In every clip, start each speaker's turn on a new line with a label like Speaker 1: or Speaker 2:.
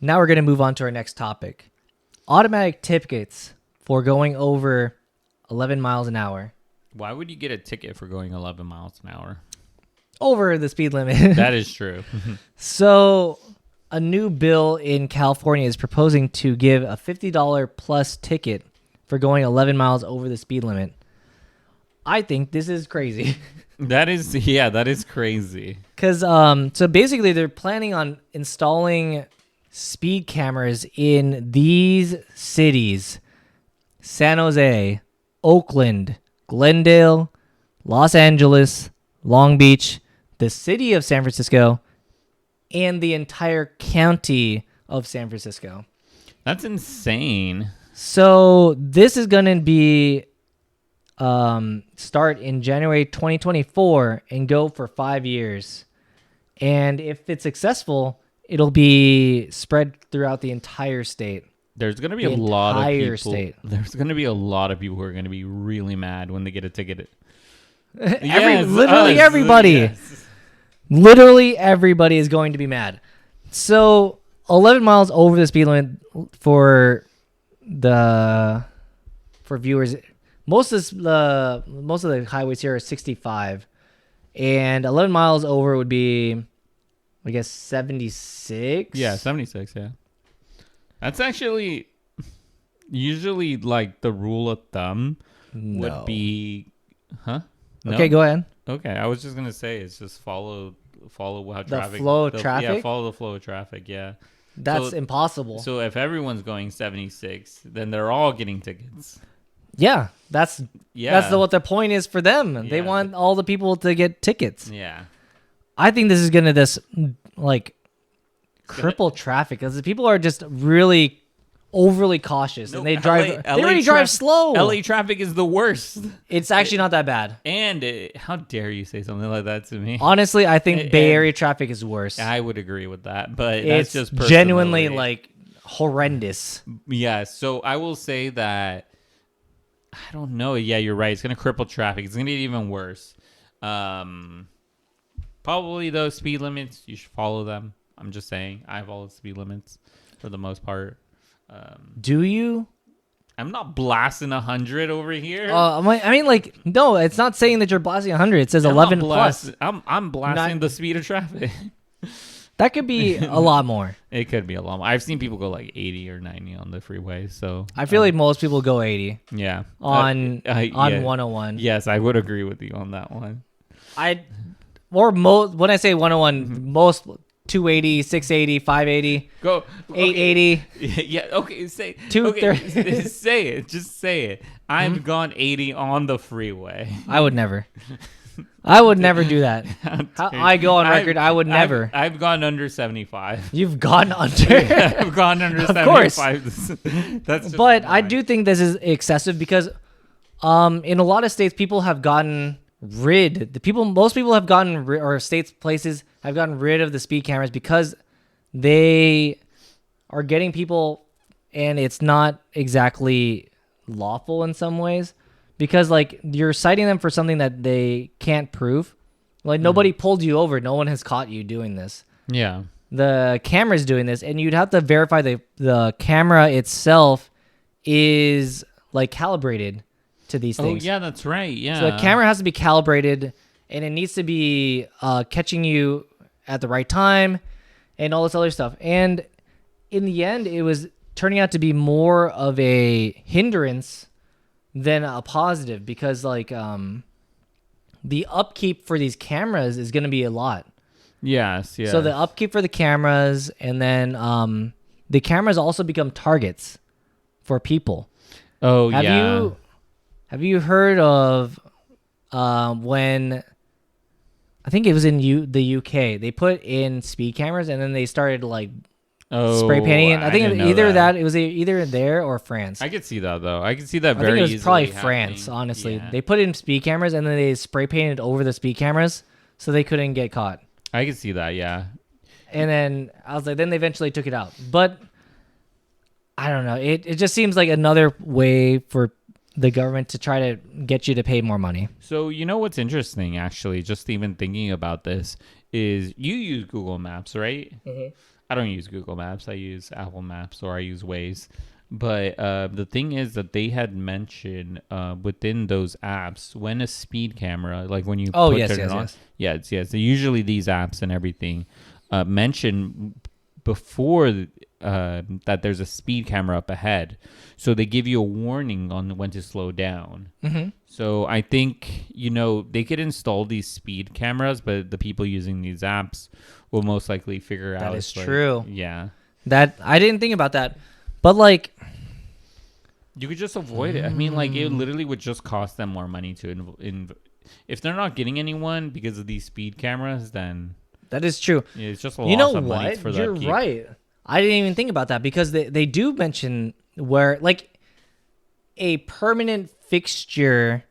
Speaker 1: Now we're going to move on to our next topic. Automatic tickets for going over 11 miles an hour.
Speaker 2: Why would you get a ticket for going 11 miles an hour?
Speaker 1: Over the speed limit.
Speaker 2: That is true.
Speaker 1: So a new bill in California is proposing to give a $50 plus ticket for going 11 miles over the speed limit. I think this is crazy.
Speaker 2: That is crazy.
Speaker 1: Because so basically they're planning on installing speed cameras in these cities: San Jose, Oakland, Glendale, Los Angeles, Long Beach, the city of San Francisco, and the entire county of San Francisco.
Speaker 2: That's insane.
Speaker 1: So this is going to be start in January 2024 and go for 5 years. And if it's successful, it'll be spread throughout the entire state.
Speaker 2: There's going to be a lot of people. There's going to be a lot of people who are going to be really mad when they get a ticket.
Speaker 1: Literally everybody. Yes. Literally everybody is going to be mad. So 11 miles over the speed limit for viewers. Most of the highways here are 65, and 11 miles over would be, I guess, 76.
Speaker 2: Yeah, 76. Yeah, that's actually usually like the rule of thumb would be, huh? No?
Speaker 1: Okay, go ahead.
Speaker 2: Okay, I was just gonna say it's just follow how traffic.
Speaker 1: The flow of traffic.
Speaker 2: Yeah, follow the flow of traffic. Yeah,
Speaker 1: that's impossible.
Speaker 2: So if everyone's going 76, then they're all getting tickets.
Speaker 1: Yeah, that's what the point is for them. Yeah. They want all the people to get tickets.
Speaker 2: Yeah,
Speaker 1: I think this is gonna cripple traffic because the people are just really overly cautious and they drive. They already drive slow.
Speaker 2: LA traffic is the worst.
Speaker 1: It's actually not that bad.
Speaker 2: And how dare you say something like that to me?
Speaker 1: Honestly, I think Bay Area traffic is worse.
Speaker 2: I would agree with that, but
Speaker 1: it's
Speaker 2: that's just
Speaker 1: genuinely like horrendous.
Speaker 2: Yeah, so I will say that. I don't know. Yeah, you're right. It's going to cripple traffic. It's going to get even worse. Probably those speed limits, you should follow them. I'm just saying. I follow speed limits for the most part.
Speaker 1: Do you?
Speaker 2: I'm not blasting 100 over here.
Speaker 1: I mean, like, no, it's not saying that you're blasting 100. It says 11 plus.
Speaker 2: I'm blasting the speed of traffic.
Speaker 1: That could be a lot more.
Speaker 2: It could be a lot more. I've seen people go like 80 or 90 on the freeway. So
Speaker 1: I feel like most people go 80.
Speaker 2: Yeah.
Speaker 1: On 101.
Speaker 2: Yes, I would agree with you on that one.
Speaker 1: When I say 101, most 280, 680, 580,
Speaker 2: go
Speaker 1: 880.
Speaker 2: Yeah, okay, say
Speaker 1: 230.
Speaker 2: Okay, say it. Just say it. I've gone 80 on the freeway.
Speaker 1: I would never. I would never do that. I go on record. I would never.
Speaker 2: I've gone under 75.
Speaker 1: You've gone under.
Speaker 2: I've gone under 75.
Speaker 1: Course.
Speaker 2: That's just
Speaker 1: but I do think this is excessive because, in a lot of states, people have gotten most people have gotten or places have gotten rid of the speed cameras because they are getting people, and it's not exactly lawful in some ways. Because, like, you're citing them for something that they can't prove. Like, nobody pulled you over. No one has caught you doing this.
Speaker 2: Yeah.
Speaker 1: The camera's doing this, and you'd have to verify the camera itself is, like, calibrated to these things.
Speaker 2: Oh, yeah, that's right. Yeah.
Speaker 1: So the camera has to be calibrated, and it needs to be catching you at the right time and all this other stuff. And in the end, it was turning out to be more of a hindrance than a positive because like the upkeep for these cameras is going to be a lot.
Speaker 2: Yes.
Speaker 1: So the upkeep for the cameras, and then the cameras also become targets for people.
Speaker 2: Oh,
Speaker 1: Have you heard of when I think it was in the UK, they put in speed cameras and then they started like spray painting it. I think it was either there or France.
Speaker 2: I could see that though. I could see that very
Speaker 1: easily. I think it was probably
Speaker 2: happening.
Speaker 1: France, honestly. Yeah. They put in speed cameras and then they spray painted over the speed cameras so they couldn't get caught.
Speaker 2: I could see that, yeah.
Speaker 1: And then I was like, then they eventually took it out. But I don't know. It just seems like another way for the government to try to get you to pay more money.
Speaker 2: So you know what's interesting, actually, just even thinking about this, is you use Google Maps, right?
Speaker 1: Mm-hmm.
Speaker 2: I don't use Google Maps. I use Apple Maps or I use Waze. But the thing is that they had mentioned within those apps when a speed camera, like when you turn it on, yes. So usually these apps and everything mention before that there's a speed camera up ahead, so they give you a warning on when to slow down.
Speaker 1: Mm-hmm.
Speaker 2: So I think they could install these speed cameras, but the people using these apps will most likely figure out.
Speaker 1: That is true.
Speaker 2: Yeah.
Speaker 1: That I didn't think about that. But like,
Speaker 2: you could just avoid it. I mean, like, it literally would just cost them more money to if they're not getting anyone because of these speed cameras, then
Speaker 1: that is true.
Speaker 2: Yeah, it's just a loss of money for
Speaker 1: You're right. I didn't even think about that because they do mention where like a permanent fixture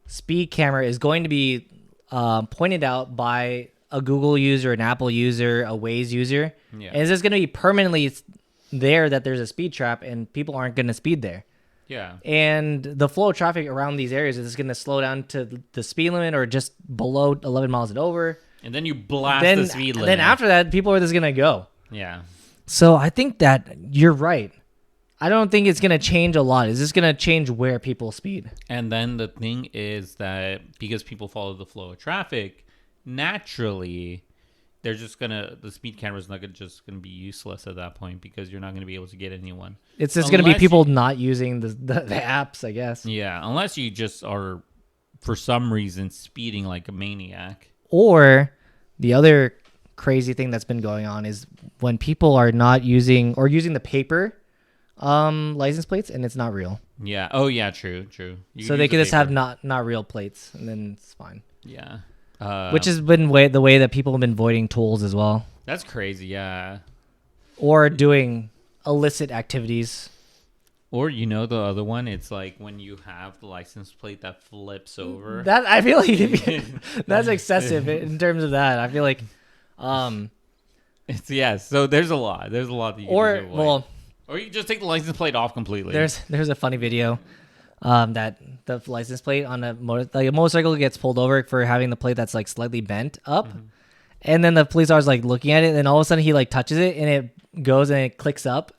Speaker 1: speed camera is going to be pointed out by a Google user, an Apple user, a Waze user.
Speaker 2: Yeah.
Speaker 1: And it's just going to be permanently there that there's a speed trap and people aren't going to speed there.
Speaker 2: Yeah.
Speaker 1: And the flow of traffic around these areas is going to slow down to the speed limit or just below 11 miles and over.
Speaker 2: And then you blast the speed limit.
Speaker 1: Then after that, people are just going to go.
Speaker 2: Yeah.
Speaker 1: So I think that you're right. I don't think it's going to change a lot. It's just going to change where people speed.
Speaker 2: And then the thing is that because people follow the flow of traffic, naturally they're just the speed camera's not just gonna be useless at that point because you're not gonna be able to get anyone.
Speaker 1: It's just gonna be people not using the apps, I guess.
Speaker 2: Yeah, unless you just are for some reason speeding like a maniac.
Speaker 1: Or the other crazy thing that's been going on is when people are not using or using the paper license plates and it's not real.
Speaker 2: Yeah. Oh yeah, true.
Speaker 1: So they could just have not real plates and then it's fine.
Speaker 2: Yeah.
Speaker 1: Which has been the way that people have been voiding tolls as well.
Speaker 2: That's crazy, yeah.
Speaker 1: Or doing illicit activities.
Speaker 2: Or the other one, it's like when you have the license plate that flips over.
Speaker 1: That I feel like that's excessive in terms of that. I feel like,
Speaker 2: it's So there's a lot. There's a lot that you can avoid. Or you can just take the license plate off completely.
Speaker 1: There's a funny video. That the license plate on a motorcycle gets pulled over for having the plate that's like slightly bent up, and then the police officer's like looking at it, and then all of a sudden he like touches it, and it goes and it clicks up.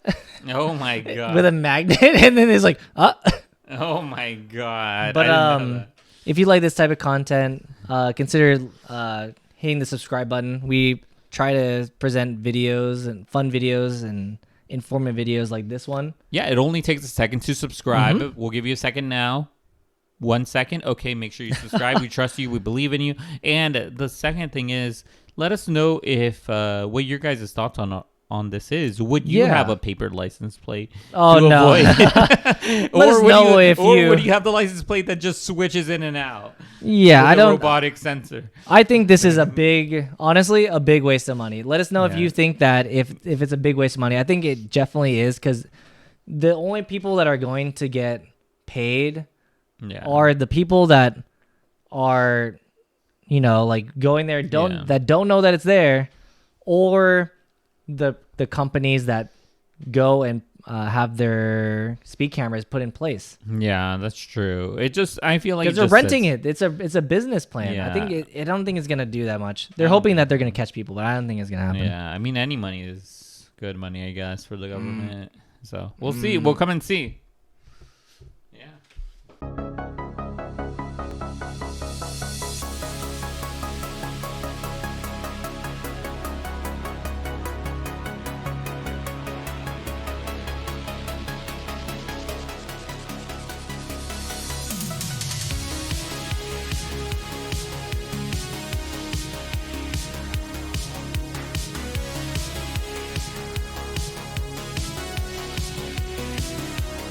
Speaker 2: Oh my god!
Speaker 1: With a magnet, and then it's like,
Speaker 2: Oh my god!
Speaker 1: But if you like this type of content, consider hitting the subscribe button. We try to present videos and fun videos and informative videos like this one.
Speaker 2: Yeah, it only takes a second to subscribe. We'll give you a second now. 1 second. Okay, make sure you subscribe. We trust you. We believe in you. And the second thing is, let us know if what your guys' thoughts on this is. Would you have a paper license plate?
Speaker 1: Oh
Speaker 2: to
Speaker 1: no!
Speaker 2: Avoid
Speaker 1: Let us know if you.
Speaker 2: Or would you have the license plate that just switches in and out?
Speaker 1: Yeah, I don't.
Speaker 2: Robotic sensor.
Speaker 1: I think this is honestly, a big waste of money. Let us know if you think that if it's a big waste of money. I think it definitely is because the only people that are going to get paid are the people that are, like going there that don't know that it's there, or the companies that go and have their speed cameras put in place.
Speaker 2: Yeah, that's true. I feel like
Speaker 1: because they're renting it. It's a business plan.
Speaker 2: Yeah.
Speaker 1: I don't think it's gonna do that much. They're hoping that they're gonna catch people, but I don't think it's gonna happen.
Speaker 2: Yeah, I mean any money is good money, I guess, for the government. So we'll see. We'll come and see.